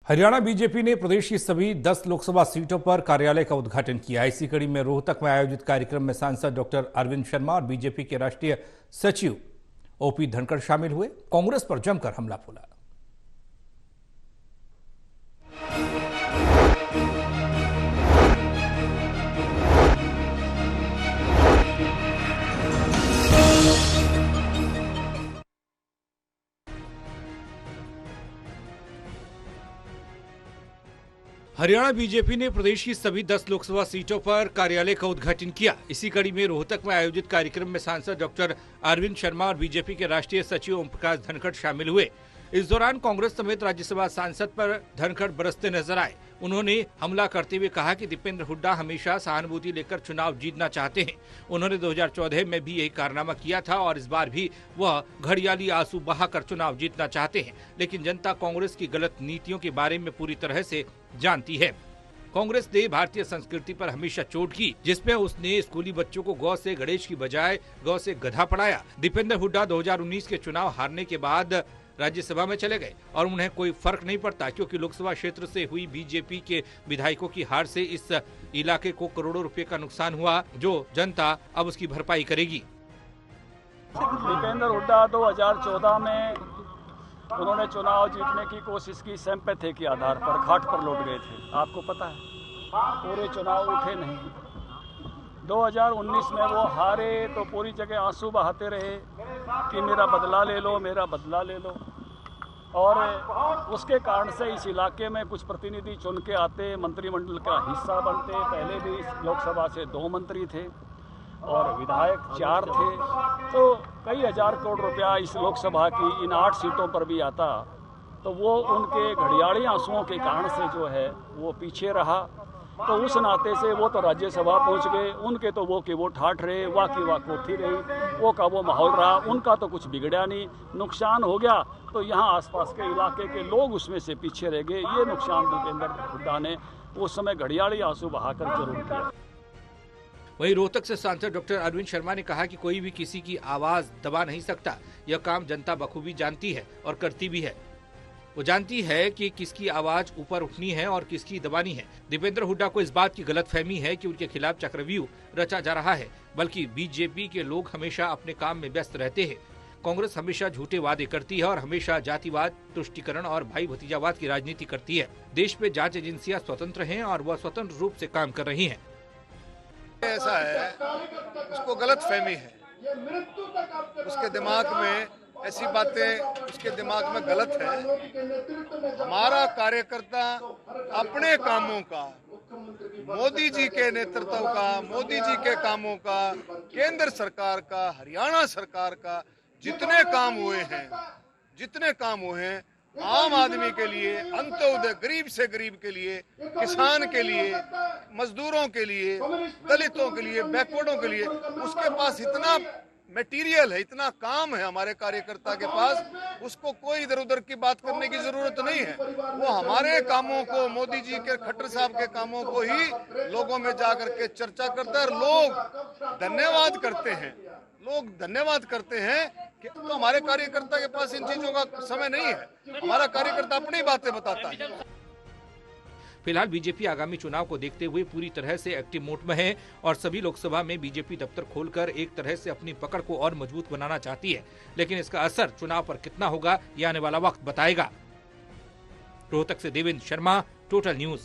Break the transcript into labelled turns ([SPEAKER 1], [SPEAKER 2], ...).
[SPEAKER 1] Haryana BJP ने प्रदेश की सभी 10 लोकसभा सीटों पर कार्यालय का उद्घाटन किया। इसी कड़ी में रोहतक में आयोजित कार्यक्रम में सांसद डॉक्टर अरविंद शर्मा और बीजेपी के राष्ट्रीय सचिव ओपी धनखड़ शामिल हुए। कांग्रेस पर जमकर हमला बोला। हरियाणा बीजेपी ने प्रदेश की सभी 10 लोकसभा सीटों पर कार्यालय का उद्घाटन किया। इसी कड़ी में रोहतक में आयोजित कार्यक्रम में सांसद डॉक्टर अरविंद शर्मा और बीजेपी के राष्ट्रीय सचिव ओम प्रकाश धनखड़ शामिल हुए। इस दौरान कांग्रेस समेत राज्यसभा सांसद पर धनखड़ बरसते नजर आए। उन्होंने हमला करते हुए कहा कि दीपेंद्र हुड्डा हमेशा सहानुभूति लेकर चुनाव जीतना चाहते हैं। उन्होंने 2014 में भी यही कारनामा किया था और इस बार भी वह घड़ियाली आंसू बहाकर चुनाव जीतना चाहते हैं, लेकिन जनता कांग्रेस की गलत नीतियों के बारे में पूरी तरह से जानती है। कांग्रेस ने भारतीय संस्कृति पर हमेशा चोट की, जिसमें उसने स्कूली बच्चों को गौ से गणेश की बजाय गौ से गधा पढ़ाया। दीपेंद्र हुड्डा 2019 के चुनाव हारने के बाद राज्यसभा में चले गए और उन्हें कोई फर्क नहीं पड़ता, क्योंकि लोकसभा क्षेत्र से हुई बीजेपी के विधायकों की हार से इस इलाके को करोड़ों रुपए का नुकसान हुआ, जो जनता अब उसकी भरपाई करेगी।
[SPEAKER 2] दीपेंद्र हुड्डा 2014 में उन्होंने चुनाव जीतने की कोशिश की, सिंपैथी के आधार पर घाट पर लौट गए थे, आपको पता है। पूरे चुनाव उठे नहीं। 2019 में वो हारे तो पूरी जगह आंसू बहाते रहे कि मेरा बदला ले लो, मेरा बदला ले लो। और उसके कारण से इस इलाके में कुछ प्रतिनिधि चुन के आते, मंत्रिमंडल का हिस्सा बनते। पहले भी इस लोकसभा से 2 मंत्री थे और विधायक 4 थे, तो कई हजार करोड़ रुपया इस लोकसभा की इन 8 सीटों पर भी आता, तो वो उनके घड़ियाली आंसुओं के कारण से जो है वो पीछे रहा। तो उस नाते से वो तो राज्यसभा पहुंच गए, उनके तो वो के वो ठाठ रहे, वाह की वाह कोठी रही, वो का वो माहौल रहा, उनका तो कुछ बिगड़ा नहीं। नुकसान हो गया तो यहाँ आसपास के इलाके के लोग उसमें से पीछे रह गए। ये नुकसान दीपेंद्र हुड्डा ने उस समय घड़ियाली आंसू बहाकर जरूर किया।
[SPEAKER 1] वहीं रोहतक से सांसद डॉक्टर अरविंद शर्मा ने कहा कि कोई भी किसी की आवाज दबा नहीं सकता। यह काम जनता बखूबी जानती है और करती भी है। वो जानती है कि किसकी आवाज ऊपर उठनी है और किसकी दबानी है। दीपेंद्र हुड्डा को इस बात की गलतफहमी है कि उनके खिलाफ चक्रव्यूह रचा जा रहा है, बल्कि बीजेपी के लोग हमेशा अपने काम में व्यस्त रहते हैं। कांग्रेस हमेशा झूठे वादे करती है और हमेशा जातिवाद, तुष्टीकरण और भाई भतीजावाद की राजनीति करती है। देश में जांच एजेंसियां स्वतंत्र हैं और वह स्वतंत्र रूप से काम कर रही हैं।
[SPEAKER 3] ऐसा है, उसको गलतफहमी है, उसके दिमाग में ऐसी बातें उसके दिमाग में गलत है। हमारा कार्यकर्ता अपने कामों का, मोदी जी के नेतृत्व का, मोदी जी के कामों का, केंद्र सरकार का, हरियाणा सरकार का जितने काम हुए हैं आम आदमी के लिए, अंत्योदय, गरीब से गरीब के लिए, किसान के लिए, मजदूरों के लिए, दलितों के लिए, बैकवर्डों के लिए, उसके पास इतना मटेरियल है, इतना काम है हमारे कार्यकर्ता के पास, उसको कोई इधर उधर की बात करने की जरूरत नहीं है। वो हमारे कामों को, मोदी जी के, खट्टर साहब के कामों को ही लोगों में जाकर के चर्चा करता है। लोग धन्यवाद करते हैं कि तो हमारे कार्यकर्ता के पास इन चीजों का समय नहीं है। हमारा कार्यकर्ता अपनी बातें बताता है।
[SPEAKER 1] फिलहाल बीजेपी आगामी चुनाव को देखते हुए पूरी तरह से एक्टिव मोड में है और सभी लोकसभा में बीजेपी दफ्तर खोलकर एक तरह से अपनी पकड़ को और मजबूत बनाना चाहती है, लेकिन इसका असर चुनाव पर कितना होगा, ये आने वाला वक्त बताएगा। रोहतक से देवेंद्र शर्मा, टोटल न्यूज।